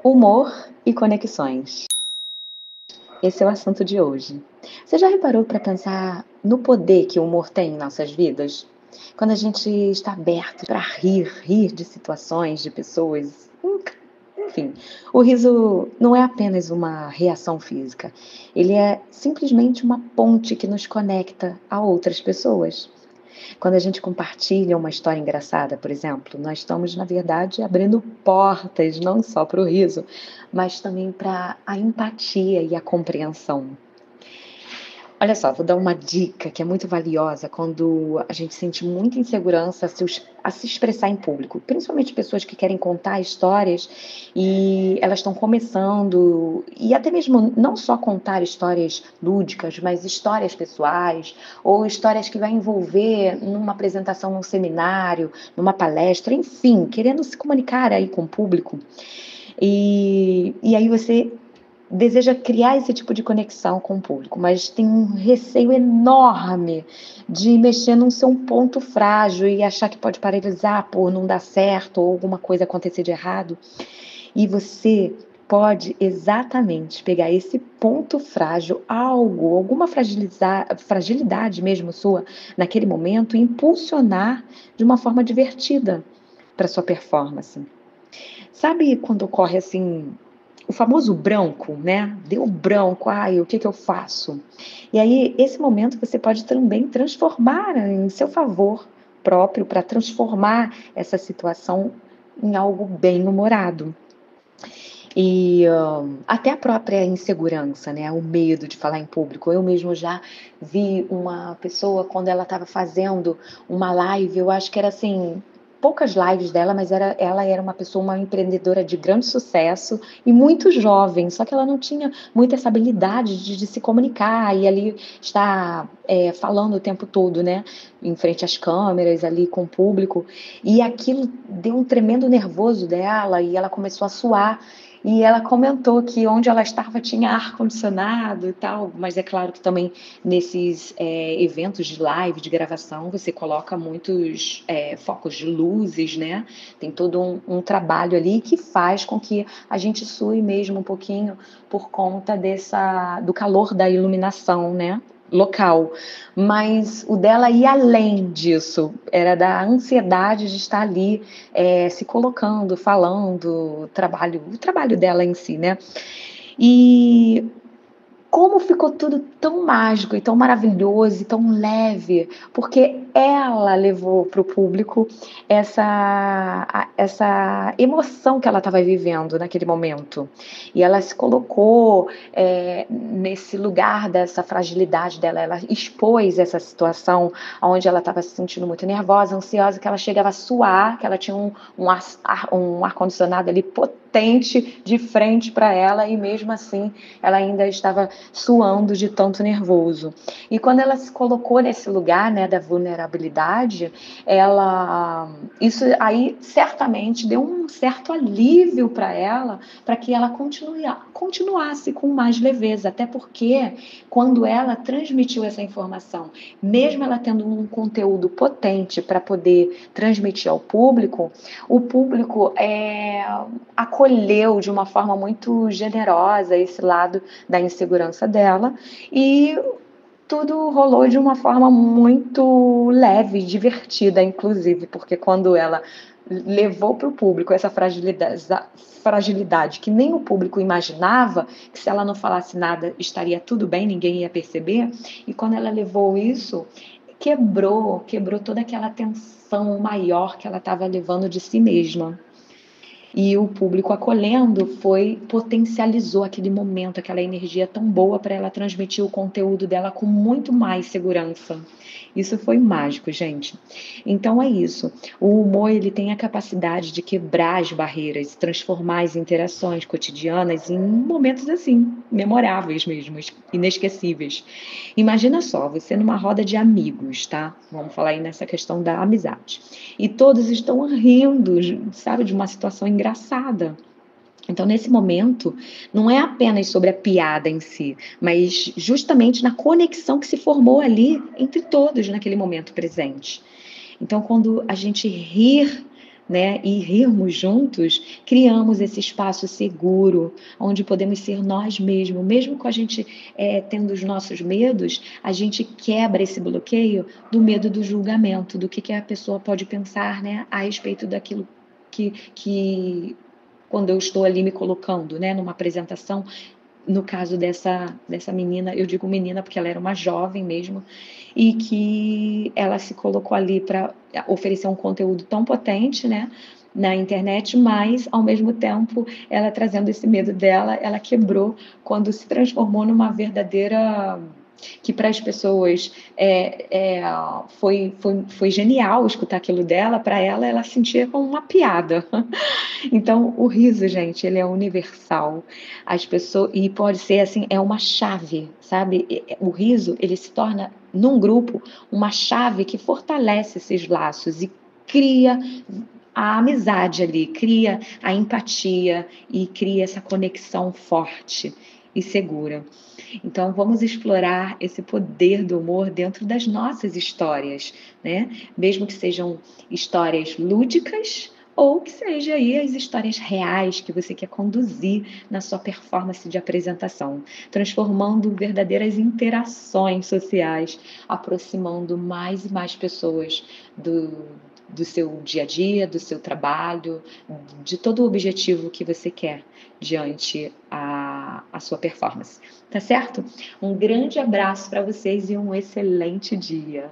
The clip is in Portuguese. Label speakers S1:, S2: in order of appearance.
S1: Humor e conexões. Esse é o assunto de hoje. Você já reparou para pensar no poder que o humor tem em nossas vidas? Quando a gente está aberto para rir de situações, de pessoas, enfim, o riso não é apenas uma reação física, ele é simplesmente uma ponte que nos conecta a outras pessoas. Quando a gente compartilha uma história engraçada, por exemplo, nós estamos, na verdade, abrindo portas não só para o riso, mas também para a empatia e a compreensão. Olha só, vou dar uma dica que é muito valiosa quando a gente sente muita insegurança a se expressar em público, principalmente pessoas que querem contar histórias e elas estão começando, e até mesmo não só contar histórias lúdicas, mas histórias pessoais ou histórias que vai envolver numa apresentação num seminário, numa palestra, enfim, querendo se comunicar aí com o público. E aí você deseja criar esse tipo de conexão com o público, mas tem um receio enorme de mexer num seu ponto frágil e achar que pode paralisar por não dar certo ou alguma coisa acontecer de errado. E você pode exatamente pegar esse ponto frágil, alguma fragilidade mesmo sua naquele momento e impulsionar de uma forma divertida para sua performance. Sabe quando ocorre assim o famoso branco, né? Deu branco, ai, o que que eu faço? E aí, esse momento você pode também transformar em seu favor próprio para transformar essa situação em algo bem humorado. E até a própria insegurança, né? O medo de falar em público. Eu mesmo já vi uma pessoa, quando ela estava fazendo uma live, eu acho que era assim, poucas lives dela, mas ela era uma pessoa, uma empreendedora de grande sucesso e muito jovem, só que ela não tinha muito essa habilidade de se comunicar e ali estar falando o tempo todo, né? Em frente às câmeras, ali com o público. E aquilo deu um tremendo nervoso dela e ela começou a suar. E ela comentou que onde ela estava tinha ar-condicionado e tal, mas é claro que também nesses eventos de live, de gravação, você coloca muitos focos de luzes, né? Tem todo um trabalho ali que faz com que a gente sue mesmo um pouquinho por conta do calor da iluminação, né? Local, mas o dela ia além disso, era da ansiedade de estar ali se colocando, falando, o trabalho dela em si, né? E como ficou tudo tão mágico e tão maravilhoso e tão leve, porque ela levou para o público essa emoção que ela estava vivendo naquele momento. E ela se colocou nesse lugar dessa fragilidade dela, ela expôs essa situação onde ela estava se sentindo muito nervosa, ansiosa, que ela chegava a suar, que ela tinha um ar-condicionado ali potente de frente para ela e mesmo assim ela ainda estava suando de tanto nervoso. E quando ela se colocou nesse lugar, né, da vulnerabilidade, isso aí certamente deu um certo alívio para ela, para que ela continuasse com mais leveza, até porque quando ela transmitiu essa informação, mesmo ela tendo um conteúdo potente para poder transmitir ao público, o público acolheu de uma forma muito generosa esse lado da insegurança dela e tudo rolou de uma forma muito leve, divertida, inclusive, porque quando ela levou para o público essa fragilidade que nem o público imaginava, que se ela não falasse nada estaria tudo bem, ninguém ia perceber, e quando ela levou isso, quebrou toda aquela tensão maior que ela estava levando de si mesma. E o público acolhendo potencializou aquele momento, aquela energia tão boa para ela transmitir o conteúdo dela com muito mais segurança. Isso foi mágico, gente. Então é isso. O humor ele tem a capacidade de quebrar as barreiras, transformar as interações cotidianas em momentos assim, memoráveis mesmo, inesquecíveis. Imagina só, você numa roda de amigos, tá? Vamos falar aí nessa questão da amizade. E todos estão rindo, sabe, de uma situação engraçada. Então, nesse momento, não é apenas sobre a piada em si, mas justamente na conexão que se formou ali entre todos naquele momento presente. Então, quando a gente rir né, e rirmos juntos, criamos esse espaço seguro, onde podemos ser nós mesmos, mesmo com a gente tendo os nossos medos, a gente quebra esse bloqueio do medo do julgamento, do que a pessoa pode pensar, né, a respeito daquilo que quando eu estou ali me colocando, né, numa apresentação, no caso dessa menina, eu digo menina porque ela era uma jovem mesmo, e que ela se colocou ali para oferecer um conteúdo tão potente, né, na internet, mas ao mesmo tempo ela trazendo esse medo dela, ela quebrou quando se transformou numa verdadeira que para as pessoas foi genial escutar aquilo dela, para ela, ela sentia como uma piada. Então, o riso, gente, ele é universal. As pessoas e pode ser assim, é uma chave, sabe? O riso, ele se torna num grupo uma chave que fortalece esses laços e cria a amizade ali, cria a empatia e cria essa conexão forte e segura. Então, vamos explorar esse poder do humor dentro das nossas histórias, né? Mesmo que sejam histórias lúdicas ou que seja aí as histórias reais que você quer conduzir na sua performance de apresentação, transformando verdadeiras interações sociais, aproximando mais e mais pessoas do seu dia a dia, do seu trabalho, de todo o objetivo que você quer diante a sua performance. Tá certo? Um grande abraço para vocês e um excelente dia.